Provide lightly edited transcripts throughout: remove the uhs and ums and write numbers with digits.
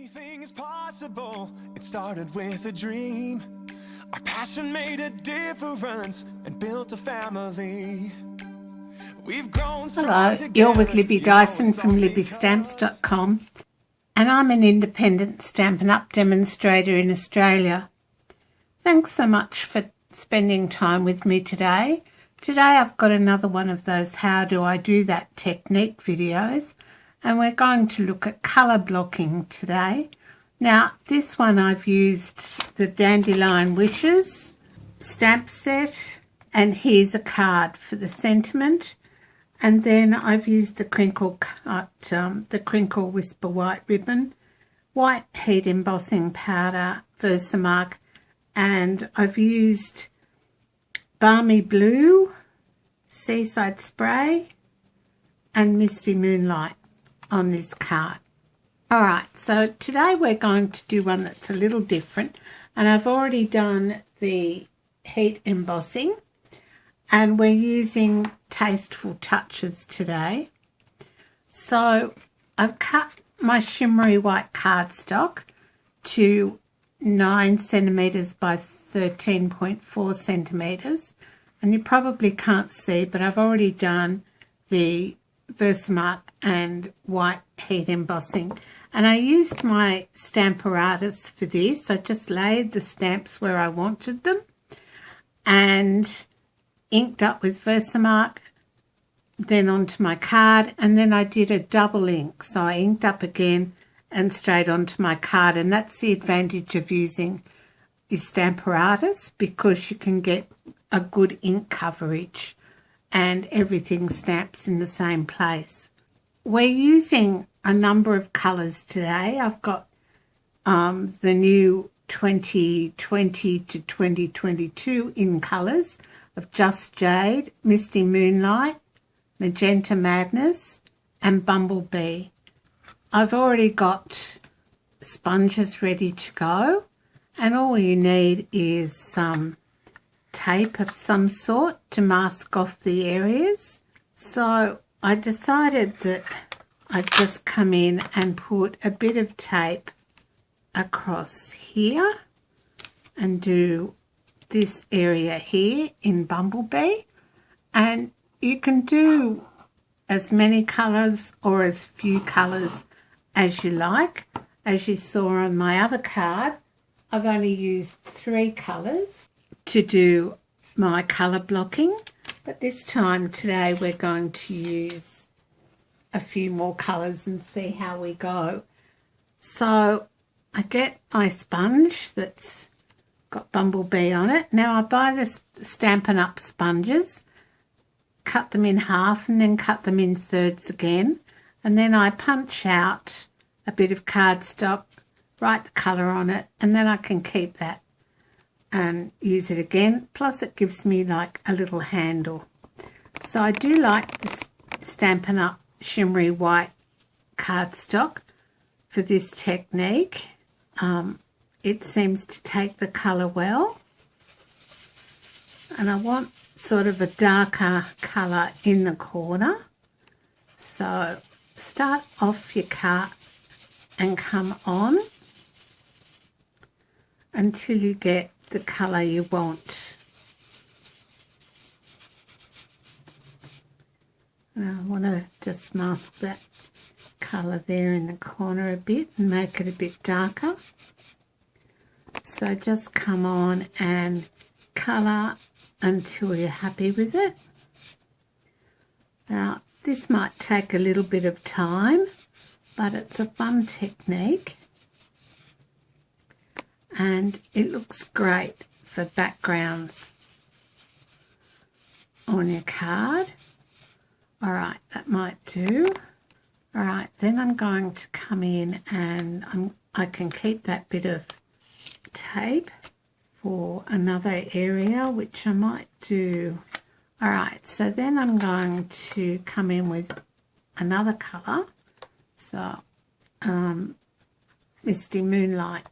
Anything is possible. It started with a dream. Our passion made a difference and built a family. We've grown so Hello, together. you're with Libby Dyson from libbystamps.com, and I'm an independent Stampin' Up demonstrator in Australia. Thanks so much for spending time with me today. Today I've got another one of those How Do I Do That technique videos, and we're going to look at colour blocking today. Now this one I've used the Dandelion Wishes stamp set, and here's a card for the sentiment. And then I've used the Crinkle Whisper White Ribbon, white heat embossing powder, Versamark, and I've used Balmy Blue, Seaside Spray, and Misty Moonlight on this card. Alright, so today we're going to do one that's a little different, and I've already done the heat embossing, and we're using Tasteful touches today. So I've cut my shimmery white cardstock to 9 centimeters by 13.4 centimeters, and you probably can't see, but I've already done the Versamark and white heat embossing, and I used my Stamparatus for this. I just laid the stamps where I wanted them and inked up with Versamark, then onto my card, and then I did a double ink, so I inked up again and straight onto my card. And that's the advantage of using your Stamparatus, because you can get a good ink coverage and everything stamps in the same place. We're using a number of colours today. I've got the new 2020 to 2022 in colours of Just Jade, Misty Moonlight, Magenta Madness, and Bumblebee. I've already got sponges ready to go, and all you need is some tape of some sort to mask off the areas. So I decided that I'd just come in and put a bit of tape across here and do this area here in Bumblebee, and you can do as many colours or as few colours as you like. As you saw on my other card, I've only used 3 colours to do my colour blocking, but this time today we're going to use a few more colours and see how we go. So I get my sponge that's got Bumblebee on it. Now I buy the Stampin' Up sponges, cut them in half and then cut them in thirds again, and then I punch out a bit of cardstock, write the colour on it, and then I can keep that and use it again. Plus it gives me like a little handle. So I do like the Stampin' Up shimmery white cardstock for this technique. It seems to take the colour well, and I want sort of a darker colour in the corner. So start off your card and come on until you get the colour you want. Now I want to just mask that colour there in the corner a bit and make it a bit darker. So just come on and colour until you're happy with it. Now this might take a little bit of time, but it's a fun technique and it looks great for backgrounds on your card. Alright, that might do. Alright, then I'm going to come in and I can keep that bit of tape for another area, which I might do. Alright, so then I'm going to come in with another colour. So Misty Moonlight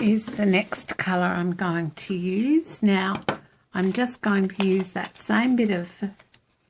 is the next colour I'm going to use. Now I'm just going to use that same bit of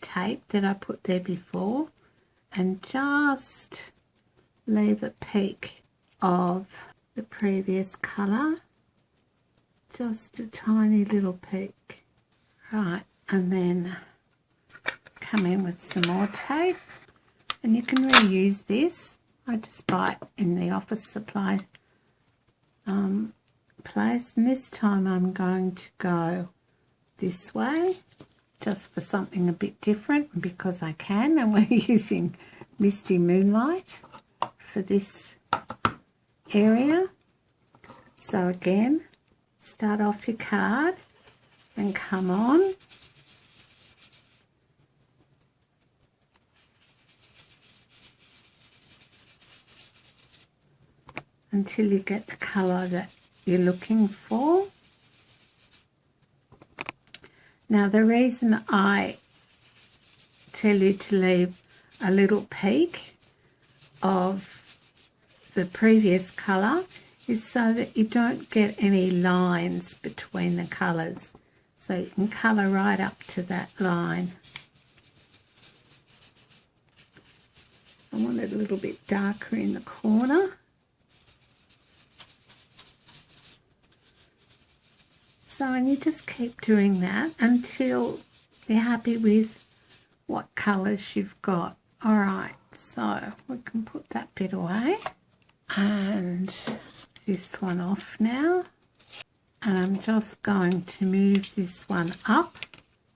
tape that I put there before and just leave a peak of the previous colour, just a tiny little peak. Right, and then come in with some more tape, and you can reuse this. I just buy it in the office supply place, and this time I'm going to go this way just for something a bit different, because I can, and we're using Misty Moonlight for this area. So again, start off your card and come on. Until you get the colour that you're looking for. Now the reason I tell you to leave a little peak of the previous colour is so that you don't get any lines between the colours. So you can colour right up to that line. I want it a little bit darker in the corner. So, and you just keep doing that until you're happy with what colours you've got. Alright, so we can put that bit away. And this one off now. And I'm just going to move this one up.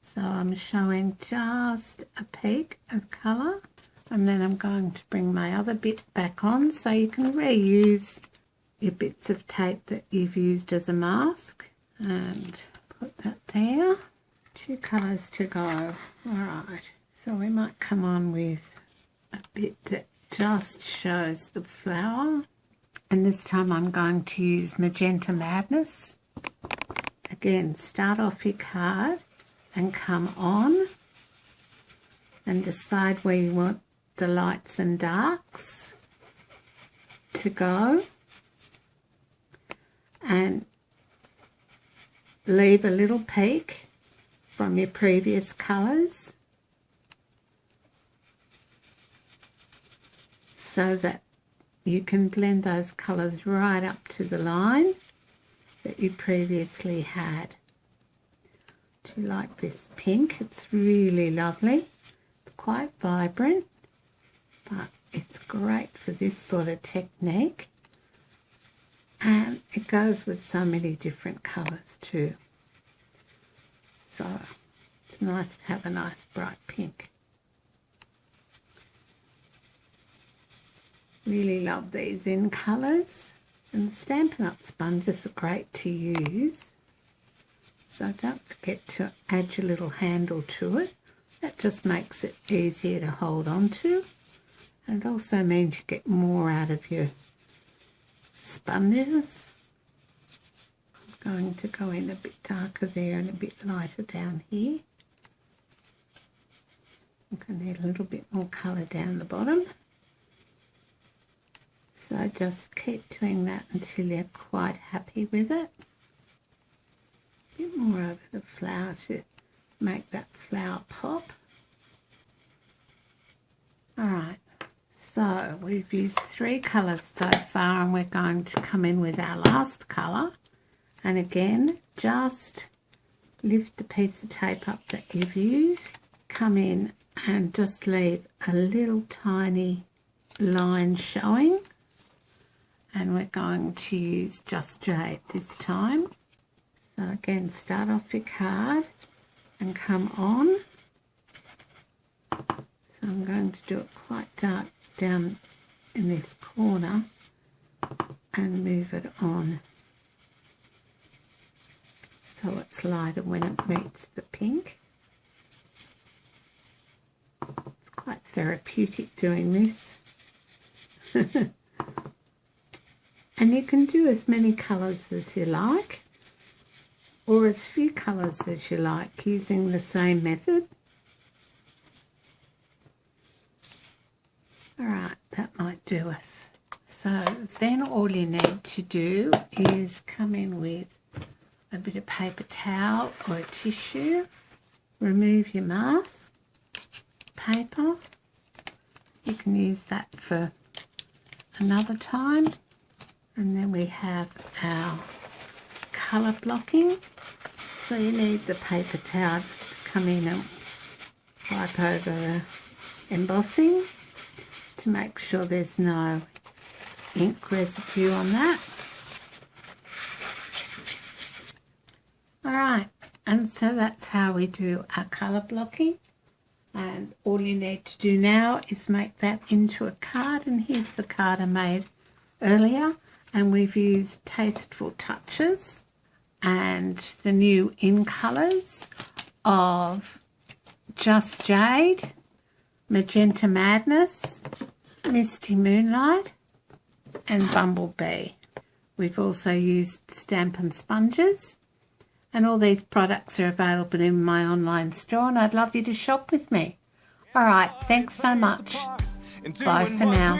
So I'm showing just a peak of colour. And then I'm going to bring my other bit back on, so you can reuse your bits of tape that you've used as a mask. And put that there. 2 colours to go. Alright, so we might come on with a bit that just shows the flower. And this time I'm going to use Magenta Madness. Again, start off your card and come on and decide where you want the lights and darks to go. And leave a little peak from your previous colours so that you can blend those colours right up to the line that you previously had. Do you like this pink? It's really lovely. It's quite vibrant, but it's great for this sort of technique. And it goes with so many different colours too. So it's nice to have a nice bright pink. Really love these in colours. And the Stampin' Up sponges are great to use. So don't forget to add your little handle to it. That just makes it easier to hold on to. And it also means you get more out of your sponges. I'm going to go in a bit darker there and a bit lighter down here. I'm going to need a little bit more colour down the bottom. So just keep doing that until you're quite happy with it. A bit more over the flower to make that flower pop. Alright, so we've used 3 colours so far, and we're going to come in with our last colour. And again, just lift the piece of tape up that you've used, come in and just leave a little tiny line showing. And we're going to use Just Jade this time. So again, start off your card and come on. So I'm going to do it quite dark down in this corner and move it on so it's lighter when it meets the pink. It's quite therapeutic doing this. And you can do as many colours as you like, or as few colours as you like, using the same method. Alright, that might do us. So then all you need to do is come in with a bit of paper towel or a tissue, remove your mask, paper. You can use that for another time. And then we have our colour blocking. So you need the paper towels to come in and wipe over the embossing to make sure there's no ink residue on that. Alright, and so that's how we do our colour blocking. And all you need to do now is make that into a card, and here's the card I made earlier, and we've used Tasteful Touches and the new in colours of Just Jade, Magenta Madness, Misty Moonlight and Bumblebee. We've also used Stampin' Sponges, and all these products are available in my online store, and I'd love you to shop with me. Alright, thanks so much. Bye for now.